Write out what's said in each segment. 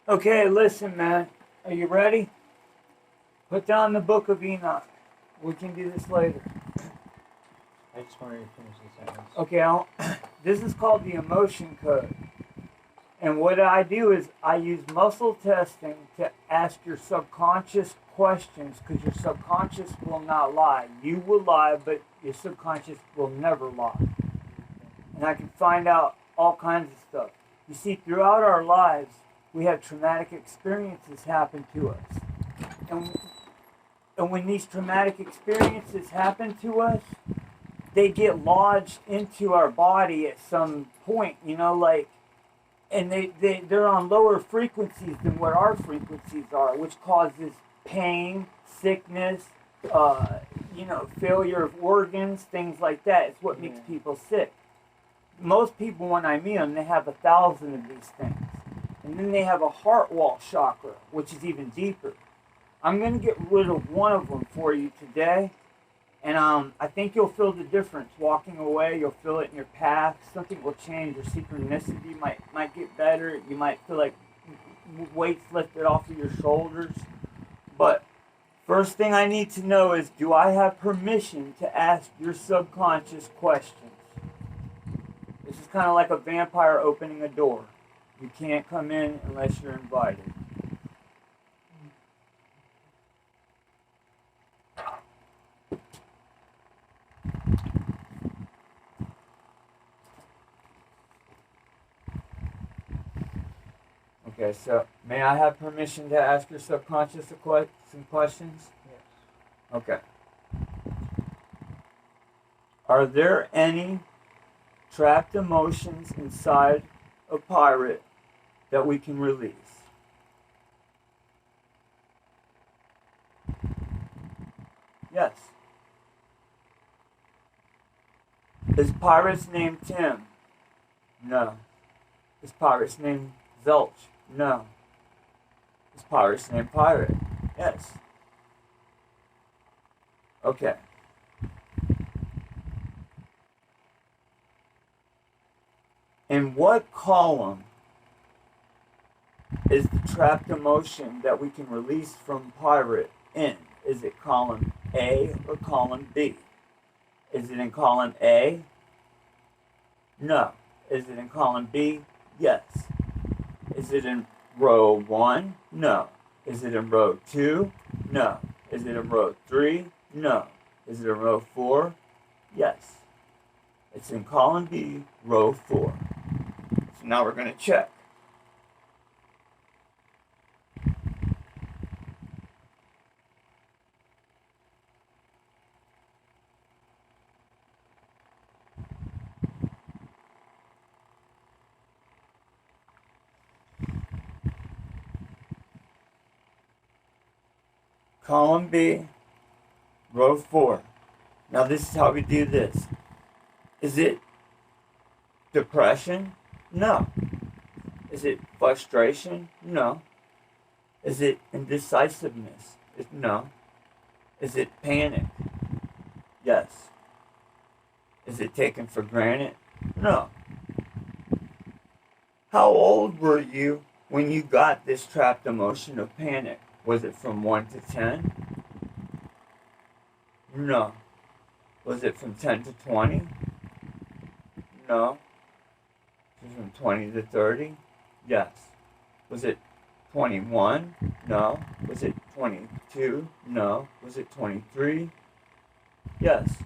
Okay, listen, man. Are you ready? Put down the Book of Enoch. We can do this later. I just wanted to finish the sentence. Okay, this is called the emotion code. And what I do is I use muscle testing to ask your subconscious questions because your subconscious will not lie. You will lie, but your subconscious will never lie. And I can find out all kinds of stuff. You see, throughout our lives, we have traumatic experiences happen to us. And, and when these traumatic experiences happen to us, they get lodged into our body at some point, and they're on lower frequencies than what our frequencies are, which causes pain, sickness, failure of organs, things like that. It's what makes people sick. Most people, when I meet them, they have 1,000 of these things. And then they have a heart wall chakra, which is even deeper. I'm going to get rid of one of them for you today. And I think you'll feel the difference. Walking away, you'll feel it in your path. Something will change. Your synchronicity might get better. You might feel like weights lifted off of your shoulders. But first thing I need to know is, do I have permission to ask your subconscious questions? This is kind of like a vampire opening a door. You can't come in unless you're invited. Okay, so may I have permission to ask your subconscious some questions? Yes. Okay. Are there any trapped emotions inside a pirate that we can release? Yes. Is pirate's name Tim? No. Is pirate's name Zelch? No. Is pirate's name Pirate? Yes. Okay. In what column is the trapped emotion that we can release from Pirate in? Is it column A or column B? Is it in column A? No. Is it in column B? Yes. Is it in row 1? No. Is it in row 2? No. Is it in row 3? No. Is it in row 4? Yes. It's in column B, row 4. So now we're going to check. Column B, row 4. Now this is how we do this. Is it depression? No. Is it frustration? No. Is it indecisiveness? No. Is it panic? Yes. Is it taken for granted? No. How old were you when you got this trapped emotion of panic? Was it from 1 to 10? No. Was it from 10 to 20? No. Was it from 20 to 30? Yes. Was it 21? No. Was it 22? No. Was it 23? Yes.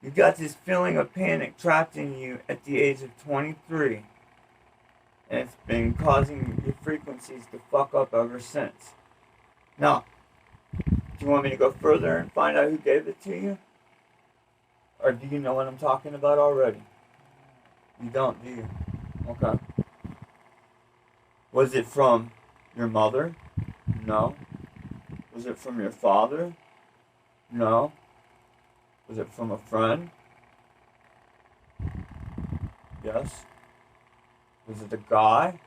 You got this feeling of panic trapped in you at the age of 23. And it's been causing your frequencies to fuck up ever since. Now, do you want me to go further and find out who gave it to you? Or do you know what I'm talking about already? You don't, do you? Okay. Was it from your mother? No. Was it from your father? No. Was it from a friend? Yes. Was it a guy?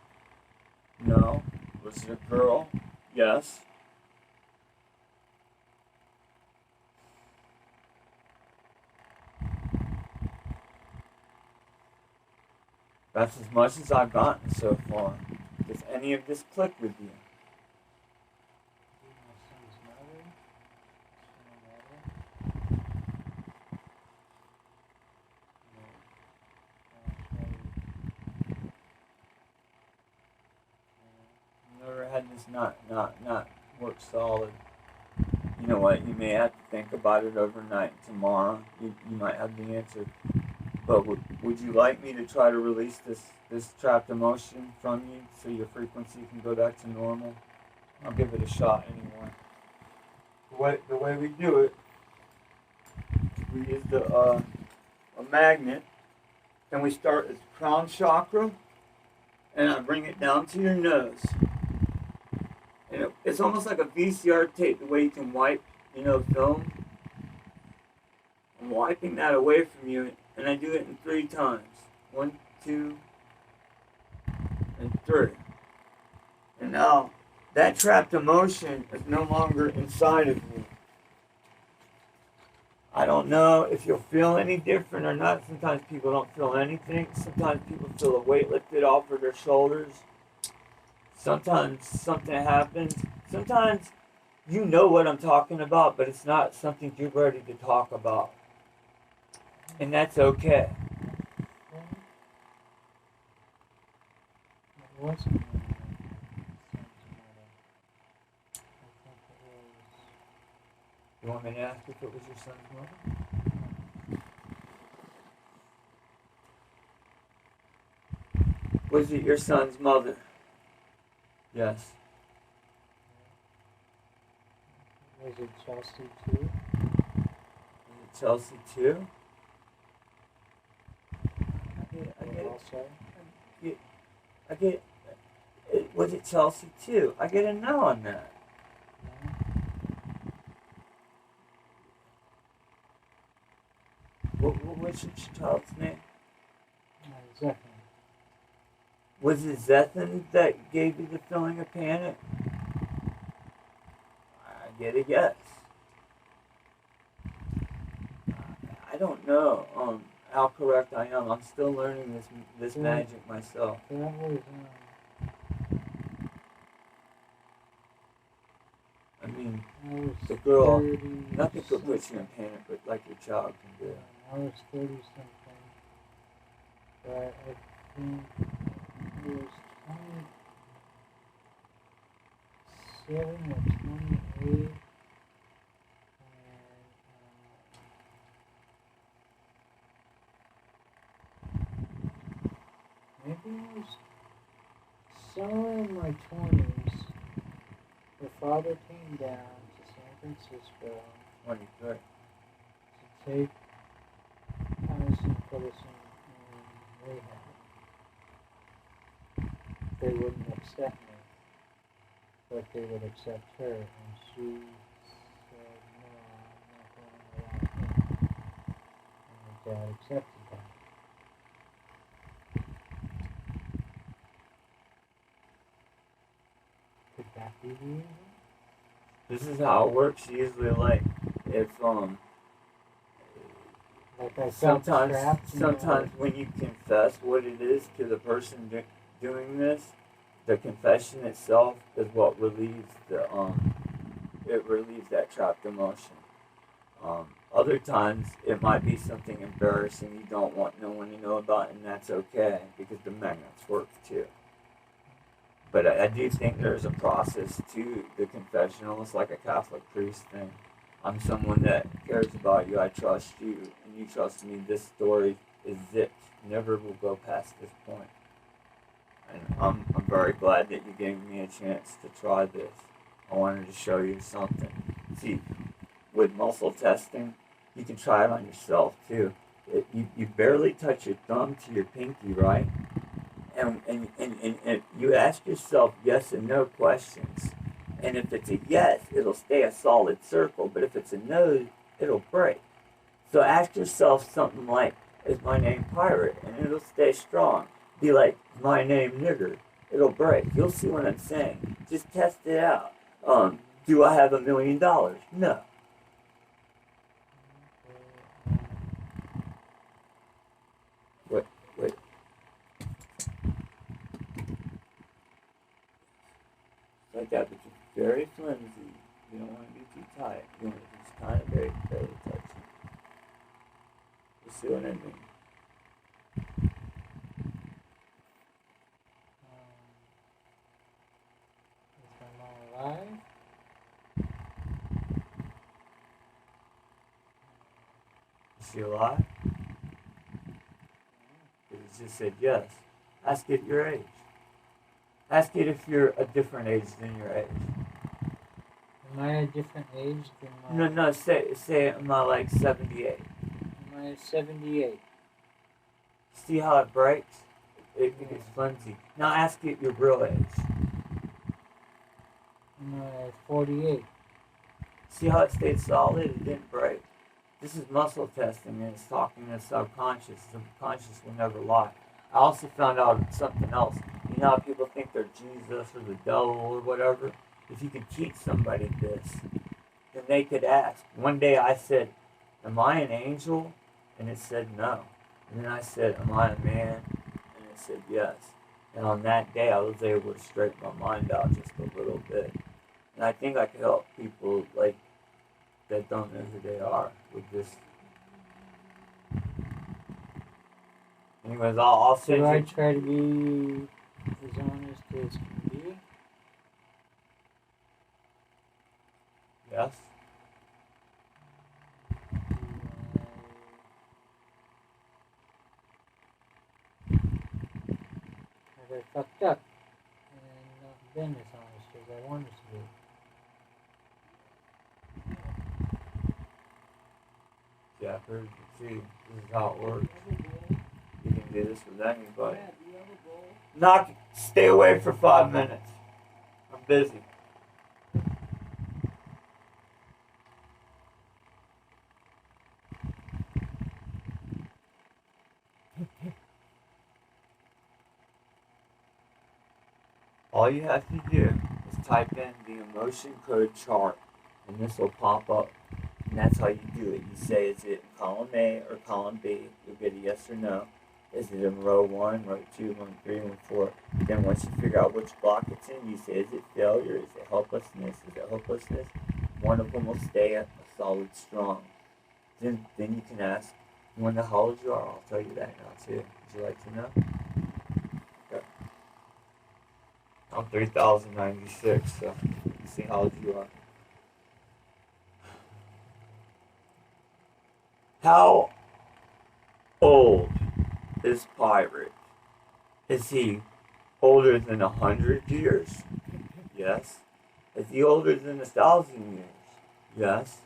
No. Was it a girl? Yes. That's as much as I've gotten so far. Does any of this click with you? My son's mother. Son's mother. Never had this not work solid. You know what? You may have to think about it overnight. Tomorrow, you might have the answer. But would you like me to try to release this trapped emotion from you so your frequency can go back to normal? I'll give it a shot anyway. The way we do it, we use a magnet, and we start at the crown chakra, and I bring it down to your nose. And it's almost like a VCR tape, the way you can wipe, film. I'm wiping that away from you, and I do it in 3 times. 1, 2, and 3. And now, that trapped emotion is no longer inside of you. I don't know if you'll feel any different or not. Sometimes people don't feel anything. Sometimes people feel a weight lifted off of their shoulders. Sometimes something happens. Sometimes you know what I'm talking about, but it's not something you're ready to talk about. And that's okay. It wasn't my son's mother. I think it was. You want me to ask if it was your son's mother? Was it your son's mother? Yes. Was it Chelsea too? Was it Chelsea too? I get. Was it Chelsea too? I get a no on that. What's your child's name? Zethan. Was it Zethan that gave you the feeling of panic? I get a yes. I don't know how correct I am. I'm still learning this magic myself. That was, I mean, was the girl, 30 nothing could put you in something. panic, but like your child can do. I was 30 something, but I think it was 27 or 28, and maybe it was somewhere in my 20s. Her father came down to San Francisco 23. to take us and put us in rehab. They wouldn't accept me, but they would accept her, and she said, no, I'm not going to allow him. And her dad accepted that. Could that be the reason? This is how it works usually. Like if Like I felt trapped. sometimes when you confess what it is to the person doing this, the confession itself is what relieves it relieves that trapped emotion. Other times it might be something embarrassing you don't want no one to know about, and that's okay because the magnets work too. But I do think there's a process to the confession, almost like a Catholic priest thing. I'm someone that cares about you. I trust you, and you trust me. This story is it. Never will go past this point. And I'm very glad that you gave me a chance to try this. I wanted to show you something. See, with muscle testing, you can try it on yourself too. You barely touch your thumb to your pinky, right? And you ask yourself yes and no questions. And if it's a yes, it'll stay a solid circle. But if it's a no, it'll break. So ask yourself something like, is my name Pirate? And it'll stay strong. Be like, my name Nigger. It'll break. You'll see what I'm saying. Just test it out. Do I have $1 million? No. Wait. like that, but you're very flimsy. You don't want to be too tight. You want to just kind of very barely touch it. You see what I mean? Is my mom alive? Is she alive? It just said yes. Ask it your age. Ask it if you're a different age than your age. Am I a different age than my... No, say am I like 78? Am I 78? See how it breaks? It gets flimsy. Now ask it your real age. Am I 48? See how it stayed solid? It didn't break. This is muscle testing and it's talking to the subconscious. The subconscious will never lie. I also found out something else. You know how people think they're Jesus or the devil or whatever? If you can teach somebody this, then they could ask. One day I said, am I an angel? And it said no. And then I said, am I a man? And it said yes. And on that day I was able to straighten my mind out just a little bit. And I think I could help people like that don't know who they are with this. Anyways, I'll send Do I you. try to be as honest as can be? Yes. Have I fucked up and not been as honest as I wanted to be? Yeah, I've heard. See, this is how it works. You can do this with anybody. Knock. Stay away for 5 minutes. I'm busy. All you have to do is type in the emotion code chart, and this will pop up. And that's how you do it. You say, is it in column A or column B? You'll get a yes or no. Is it in row 1, row 2, row 3, row 4? Then once you figure out which block it's in, you say, is it failure? Is it helplessness? Is it hopelessness? One of them will stay a solid strong. Then you can ask, you wonder how old you are? I'll tell you that now too. Would you like to know? Okay. I'm 3,096, so let's see how old you are. How old is Pirate? Is he older than 100 years? Yes. Is he older than 1,000 years? Yes.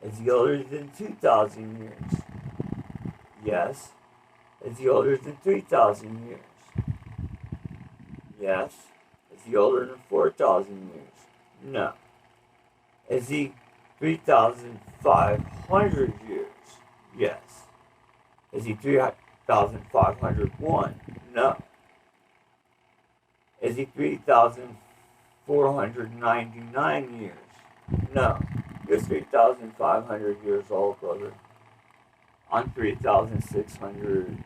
Is he older than 2,000 years? Yes. Is he older than 3,000 years? Yes. Is he older than 4,000 years? No. Is he 3,500 years? Yes. Is he 3,501? No. Is he 3,499 years? No. You're 3,500 years old, brother. I'm 3,690.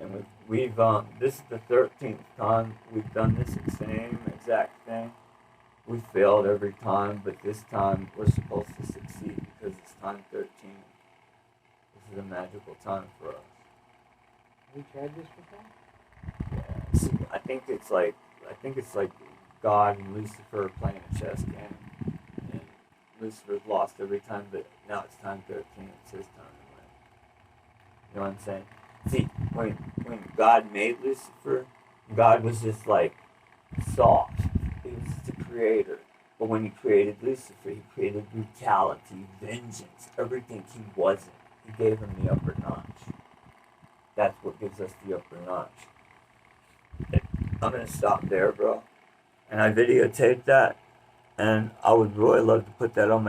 And we've this is the 13th time we've done this same exact thing. We failed every time, but this time we're supposed to succeed because it's time 13. This is a magical time for us. Have you tried this before? Yeah. See, I think it's like God and Lucifer playing a chess game, and Lucifer's lost every time, but now it's time 13. It's his time to win. You know what I'm saying? See, when God made Lucifer, God was just like soft. He was the creator. But when he created Lucifer, he created brutality, vengeance, everything he wasn't. He gave him the upper notch. That's what gives us the upper notch. I'm going to stop there, bro. And I videotaped that. And I would really love to put that on my